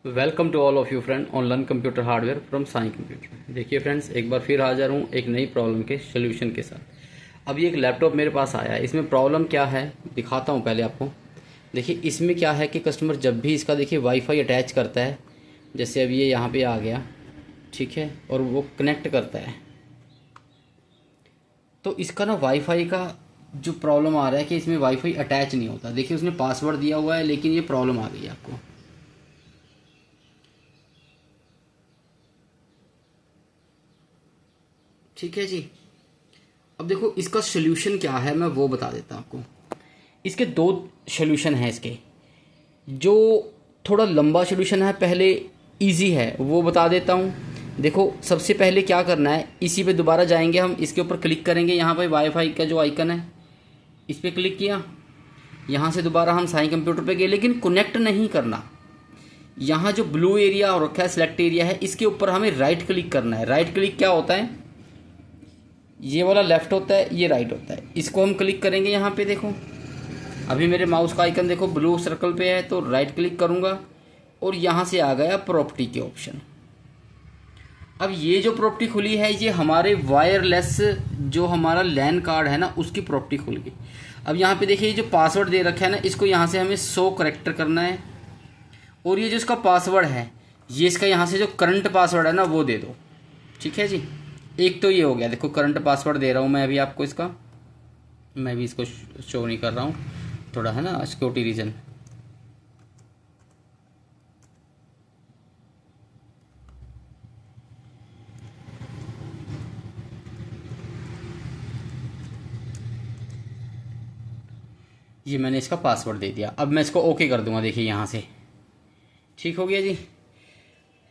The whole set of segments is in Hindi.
Welcome to all of you friend on learn computer hardware from Sai computer. देखिए फ्रेंड्स, एक बार फिर हाजिर हूँ एक नई प्रॉब्लम के सोल्यूशन के साथ। अब ये एक लैपटॉप मेरे पास आया है, इसमें प्रॉब्लम क्या है दिखाता हूँ पहले आपको। देखिए इसमें क्या है कि कस्टमर जब भी इसका देखिए वाईफाई अटैच करता है, जैसे अब ये यहाँ पे आ गया, ठीक है, और वो कनेक्ट करता है, तो इसका ना वाईफाई का जो प्रॉब्लम आ रहा है कि इसमें वाईफाई अटैच नहीं होता। देखिए उसने पासवर्ड दिया हुआ है लेकिन ये प्रॉब्लम आ गई है आपको। ठीक है जी। अब देखो इसका सोल्यूशन क्या है, मैं वो बता देता हूँ आपको। इसके दो सोल्यूशन हैं इसके। जो थोड़ा लंबा सोल्यूशन है, पहले इजी है, वो बता देता हूँ। देखो सबसे पहले क्या करना है, इसी पे दोबारा जाएंगे हम, इसके ऊपर क्लिक करेंगे, यहाँ पे वाईफाई का जो आइकन है इस पर क्लिक किया। यहाँ से दोबारा हम साई कंप्यूटर पे गए, लेकिन कनेक्ट नहीं करना। यहाँ जो ब्लू एरिया हो रखा है, सेलेक्ट एरिया है, इसके ऊपर हमें राइट क्लिक करना है। राइट क्लिक क्या होता है, ये वाला लेफ्ट होता है, ये राइट होता है। इसको हम क्लिक करेंगे यहाँ पे। देखो अभी मेरे माउस का आइकन देखो ब्लू सर्कल पे है, तो राइट क्लिक करूँगा और यहाँ से आ गया प्रॉपर्टी के ऑप्शन। अब ये जो प्रॉपर्टी खुली है, ये हमारे वायरलेस जो हमारा लैन कार्ड है ना, उसकी प्रॉपर्टी खुल गई। अब यहाँ पे देखिए जो पासवर्ड दे रखा है ना, इसको यहाँ से हमें 100 करेक्टर करना है। और ये जो इसका पासवर्ड है, ये इसका यहाँ से जो करंट पासवर्ड है ना, वो दे दो। ठीक है जी। एक तो ये हो गया, देखो करंट पासवर्ड दे रहा हूँ मैं अभी आपको इसका। मैं भी इसको शो नहीं कर रहा हूँ, थोड़ा है ना सिक्योरिटी रीजन। ये मैंने इसका पासवर्ड दे दिया। अब मैं इसको ओके कर दूंगा। देखिए यहाँ से ठीक हो गया जी।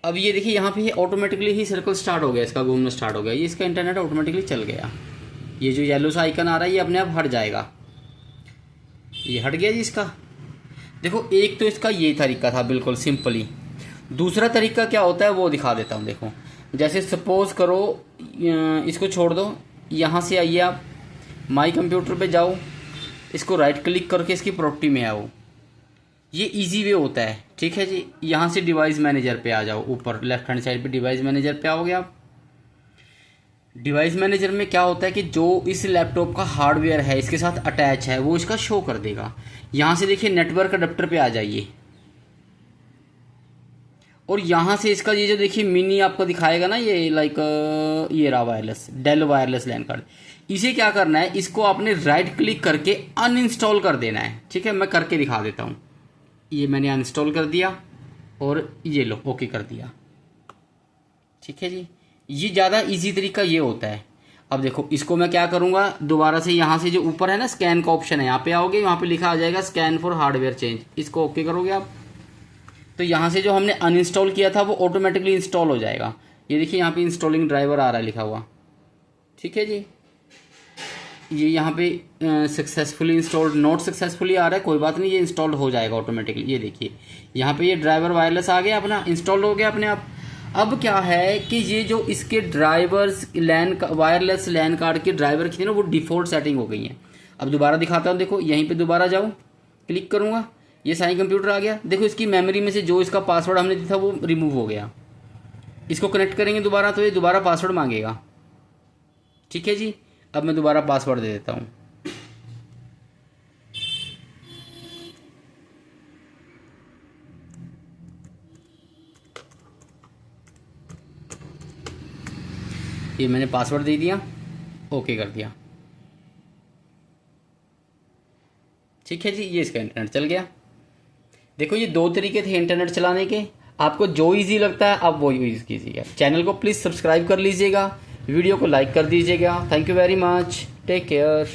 अब ये देखिए यहाँ पे ऑटोमेटिकली ही सर्कल स्टार्ट हो गया, इसका घूमना स्टार्ट हो गया। ये इसका इंटरनेट ऑटोमेटिकली चल गया। ये जो येलो सा आइकन आ रहा है, ये अपने आप हट जाएगा। ये हट गया जी इसका। देखो एक तो इसका ये तरीका था बिल्कुल सिंपली। दूसरा तरीका क्या होता है वो दिखा देता हूँ। देखो जैसे सपोज करो इसको छोड़ दो, यहाँ से आइए आप माई कंप्यूटर पे जाओ, इसको राइट क्लिक करके इसकी प्रॉपर्टी में आओ। ये इजी वे होता है। ठीक है जी। यहाँ से डिवाइस मैनेजर पे आ जाओ, ऊपर लेफ्ट हैंड साइड पे डिवाइस मैनेजर पे आओगे आप। डिवाइस मैनेजर में क्या होता है कि जो इस लैपटॉप का हार्डवेयर है इसके साथ अटैच है, वो इसका शो कर देगा। यहाँ से देखिए नेटवर्क अडेप्टर पे आ जाइए, और यहाँ से इसका ये जो देखिए मिनी आपको दिखाएगा ना, ये लाइक ये रहा वायरलेस, डेल वायरलेस लैन कार्ड। इसे क्या करना है, इसको आपने राइट क्लिक करके अनइंस्टॉल कर देना है। ठीक है, मैं करके दिखा देता हूँ। ये मैंने अनइंस्टॉल कर दिया और ये लो ओके कर दिया। ठीक है जी। ये ज़्यादा इजी तरीका ये होता है। अब देखो इसको मैं क्या करूँगा, दोबारा से यहाँ से जो ऊपर है ना स्कैन का ऑप्शन है, यहाँ पे आओगे, यहाँ पे लिखा आ जाएगा स्कैन फॉर हार्डवेयर चेंज। इसको ओके करोगे आप, तो यहाँ से जो हमने अनइंस्टॉल किया था वो ऑटोमेटिकली इंस्टॉल हो जाएगा। ये देखिए यहाँ पे इंस्टॉलिंग ड्राइवर आ रहा है लिखा हुआ। ठीक है जी। ये यहाँ पे सक्सेसफुली इंस्टॉल्ड, नॉट सक्सेसफुली आ रहा है, कोई बात नहीं, ये इंस्टॉल हो जाएगा ऑटोमेटिकली। ये देखिए यहाँ पे ये ड्राइवर वायरलेस आ गया, अपना इंस्टॉल हो गया अपने आप। अब क्या है कि ये जो इसके ड्राइवर्स लैन वायरलेस लैन कार्ड के ड्राइवर की थी ना, वो डिफ़ॉल्ट सेटिंग हो गई है। अब दोबारा दिखाता हूँ। देखो यहीं पे दोबारा जाऊँ, क्लिक करूँगा, ये साई कंप्यूटर आ गया। देखो इसकी मेमोरी में से जो इसका पासवर्ड हमने दिया था वो रिमूव हो गया। इसको कनेक्ट करेंगे दोबारा, तो ये दोबारा पासवर्ड मांगेगा। ठीक है जी। अब मैं दोबारा पासवर्ड दे देता हूँ। ये मैंने पासवर्ड दे दिया, ओके कर दिया। ठीक है जी। ये इसका इंटरनेट चल गया। देखो ये दो तरीके थे इंटरनेट चलाने के। आपको जो इजी लगता है आप वो यूज़ कीजिएगा। चैनल को प्लीज़ सब्सक्राइब कर लीजिएगा, वीडियो को लाइक कर दीजिएगा। Thank you very much, take care.